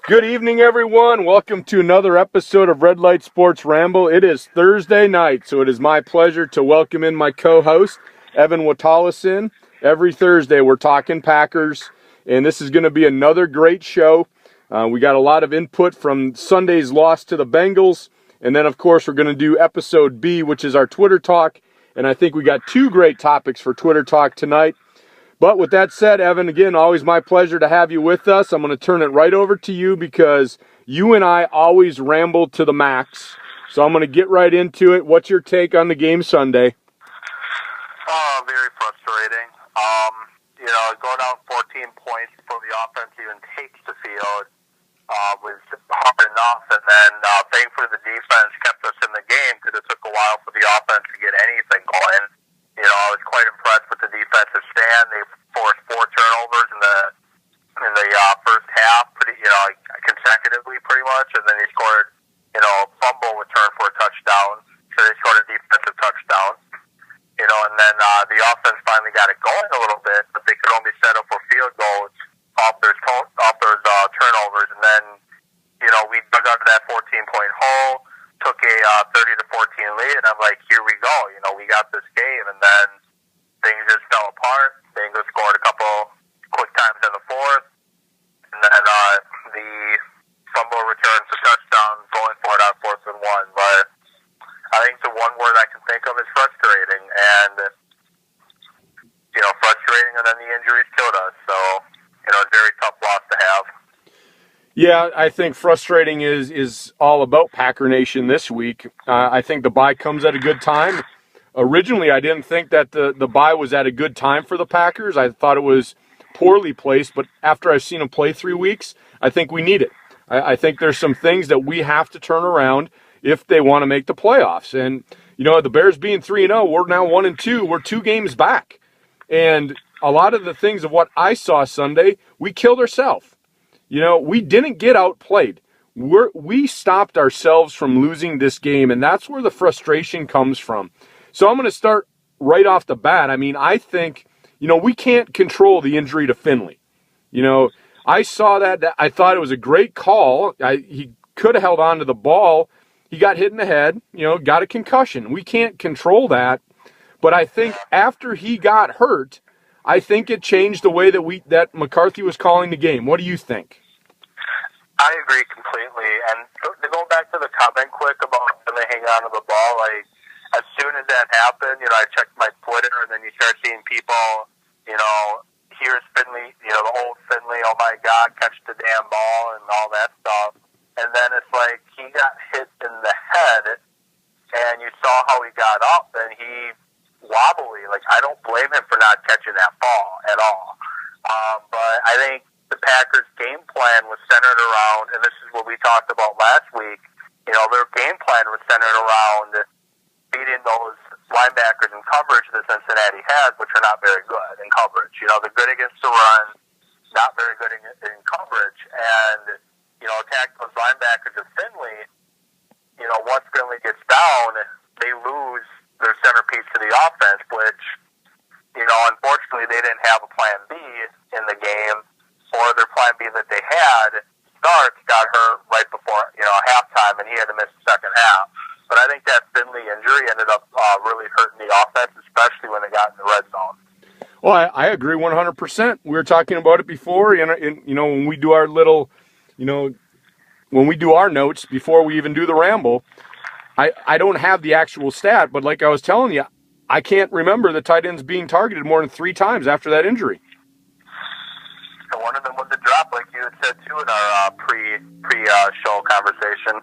Good evening, everyone. Welcome to another episode of Light Sports Ramble. It is Thursday night, so it is my pleasure to welcome in my co-host, Evan Witalison. Every Thursday, we're talking Packers, and this is going to be another great show. We got a lot of input from Sunday's loss to the Bengals, and then, of course, we're going to do episode B, which is our Twitter talk, and I think we got two great topics for Twitter talk tonight. But with that said, Evan, again, always my pleasure to have you with us. I'm going to turn it right over to you because you and I always ramble to the max. So I'm going to get right into it. What's your take on the game Sunday? Very frustrating. Going down 14 points before the offense even takes the field was hard enough. And then thankfully the defense kept us in the game because it took a while for the offense to get anything going. I was quite impressed with the defensive stand. They forced 4 turnovers in the first half, consecutively, pretty much, and then he scored, a fumble return for a touchdown. So they scored a defensive touchdown. And then the offense finally got it going a little bit, but they could only settle for field goals off those turnovers. And then, we dug out of that 14-point hole, took a 30-14 lead, and I'm like, here we go. We got this game, and then things just fell apart. Bengals scored a couple quick times in the fourth, and then the fumble return for touchdown, going for it on 4th and 1. But I think the one word I can think of is frustrating, and frustrating, and then the injuries killed us. So, a very tough loss to have. Yeah, I think frustrating is all about Packer Nation this week. I think the bye comes at a good time. Originally, I didn't think that the bye was at a good time for the Packers. I thought it was poorly placed, but after I've seen them play 3 weeks, I think we need it. I think there's some things that we have to turn around if they want to make the playoffs. And, the Bears being 3-0, we're now 1-2. We're 2 games back. And a lot of the things of what I saw Sunday, we killed ourselves. We didn't get outplayed. We stopped ourselves from losing this game, and that's where the frustration comes from. So I'm going to start right off the bat. I mean, I think, we can't control the injury to Finley. I saw that. I thought it was a great call. He could have held on to the ball. He got hit in the head, got a concussion. We can't control that. But I think after he got hurt, I think it changed the way that McCarthy was calling the game. What do you think? I agree completely. And to go back to the comment quick about them hanging on to the ball, as soon as that happened, I checked my Twitter, and then you start seeing people, here's Finley, the old Finley, oh my God, catch the damn ball and all that stuff. And then it's like he got hit in the head, and you saw how he got up, and he wobbly. I don't blame him for not catching that ball at all. But I think the Packers' game plan was centered around, and this is what we talked about last week, their game plan was centered around beating those linebackers in coverage that Cincinnati has, which are not very good in coverage. They're good against the run, not very good in coverage. And, attack those linebackers of Finley, once Finley gets down, they lose their centerpiece to the offense, which, unfortunately they didn't have a plan B in the game, or their plan B that they had, Starks, got hurt right before, halftime, and he had to miss the second half. But I think that Finley injury ended up really hurting the offense, especially when they got in the red zone. Well, I agree 100%. We were talking about it before, when we do our little, when we do our notes before we even do the ramble. I don't have the actual stat, but like I was telling you, I can't remember the tight ends being targeted more than 3 times after that injury. And one of them was a drop, like you had said too in our pre-show conversation.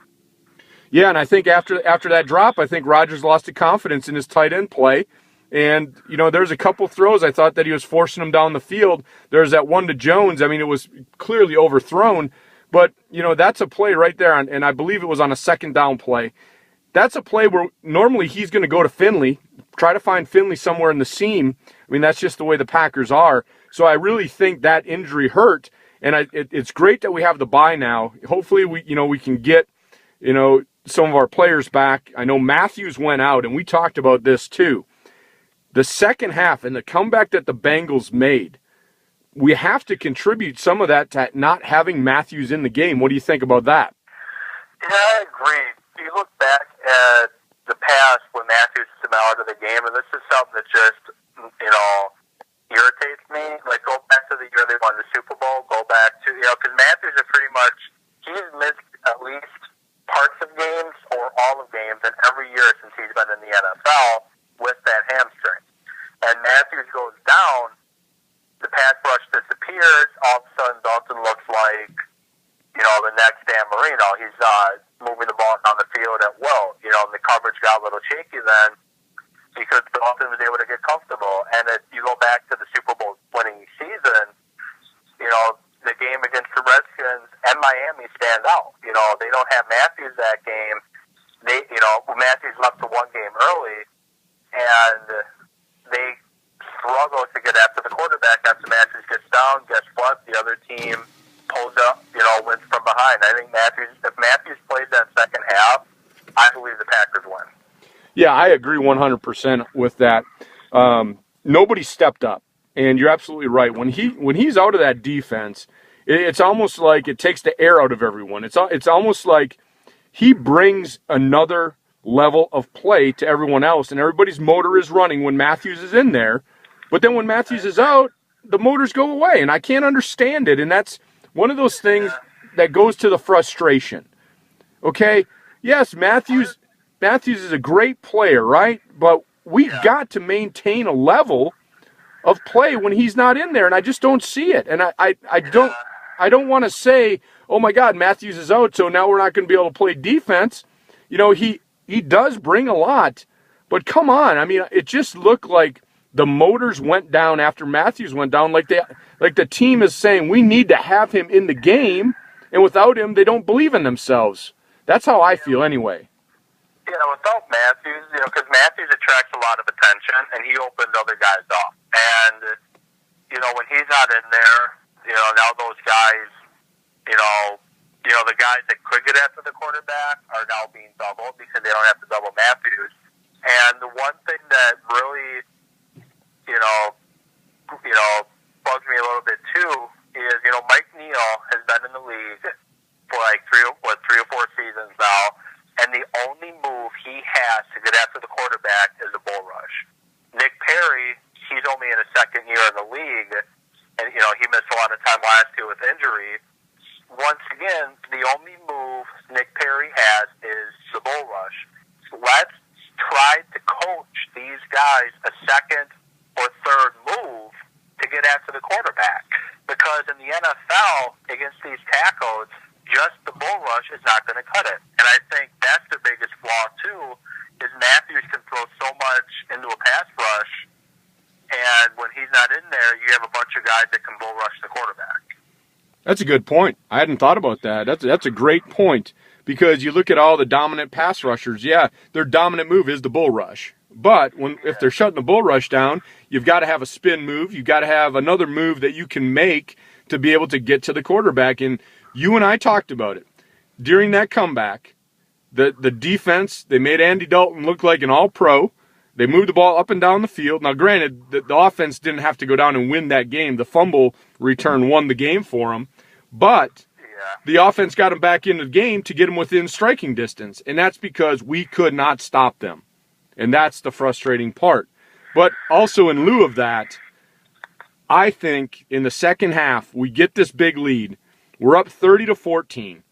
Yeah, and I think after that drop, I think Rodgers lost the confidence in his tight end play. And, there's a couple throws I thought that he was forcing them down the field. There's that one to Jones. I mean, it was clearly overthrown. But, that's a play right there, and I believe it was on a 2nd down play. That's a play where normally he's going to go to Finley, try to find Finley somewhere in the seam. I mean, that's just the way the Packers are. So I really think that injury hurt, and it's great that we have the bye now. Hopefully we can get, some of our players back. I know Matthews went out, and we talked about this too. The second half and the comeback that the Bengals made we have to contribute some of that to not having Matthews in the game. What do you think about that? Yeah, I agree. You look back at the past when Matthews has been out of the game, and this is something that just, irritates me. Like, go back to the year they won the Super Bowl, go back to, because Matthews is pretty much, he's missed at least parts of games or all of games in every year since he's been in the NFL with that hamstring. And Matthews goes down, the pass rush disappears, all of a sudden Dalton looks like, the next Dan Marino. He's moving the ball down the field at will. And the coverage got a little shaky then because Dalton was able to get comfortable. And if you go back to the Super Bowl winning season, the game against the Redskins and Miami stand out. They don't have Matthews that game. Matthews left to one game early, and they struggle to get after the quarterback after Matthews gets down. Guess what? The other team pulls up, wins from behind. I think if Matthews plays that second half, I believe the Packers win. Yeah, I agree 100% with that. Nobody stepped up, and you're absolutely right. When he's out of that defense, it's almost like it takes the air out of everyone. It's almost like he brings another level of play to everyone else, and everybody's motor is running when Matthews is in there. But then when Matthews is out, the motors go away, and I can't understand it. And that's one of those things that goes to the frustration. Okay, yes, Matthews is a great player, right? But we've got to maintain a level of play when he's not in there, and I just don't see it. And I don't want to say, oh my God, Matthews is out, so now we're not going to be able to play defense. He does bring a lot, but come on. I mean, it just looked like the motors went down after Matthews went down, like the team is saying we need to have him in the game, and without him, they don't believe in themselves. That's how I feel anyway. Without Matthews, because Matthews attracts a lot of attention, and he opens other guys up. And, when he's not in there, now those guys, the guys that could get after the quarterback are now being doubled because they don't have to double Matthews. And the one thing that really, bugs me a little bit too is, Mike Neal has been in the league for like three or four seasons now, and the only move he has to get after the quarterback is a bull rush. Nick Perry, he's only in his second year in the league, and he missed a lot of time last year with injury. Once again, the only move Nick Perry has is the bull rush. Let's try to coach these guys a second or third move to get after the quarterback. Because in the NFL, against these tackles, just the bull rush is not going to cut it. And I think that's the biggest flaw, too, is Matthews can throw so much into a pass rush, and when he's not in there, you have a bunch of guys that can bull rush the quarterback. That's a good point. I hadn't thought about that. That's a great point, because you look at all the dominant pass rushers, their dominant move is the bull rush. But if they're shutting the bull rush down, you've got to have a spin move. You've got to have another move that you can make to be able to get to the quarterback. And you and I talked about it. During that comeback, the defense, they made Andy Dalton look like an all-pro. They moved the ball up and down the field. Now, granted, the offense didn't have to go down and win that game. The fumble return won the game for them. But the offense got them back into the game to get them within striking distance. And that's because we could not stop them. And that's the frustrating part. But also in lieu of that, I think in the second half, we get this big lead. We're up 30-14.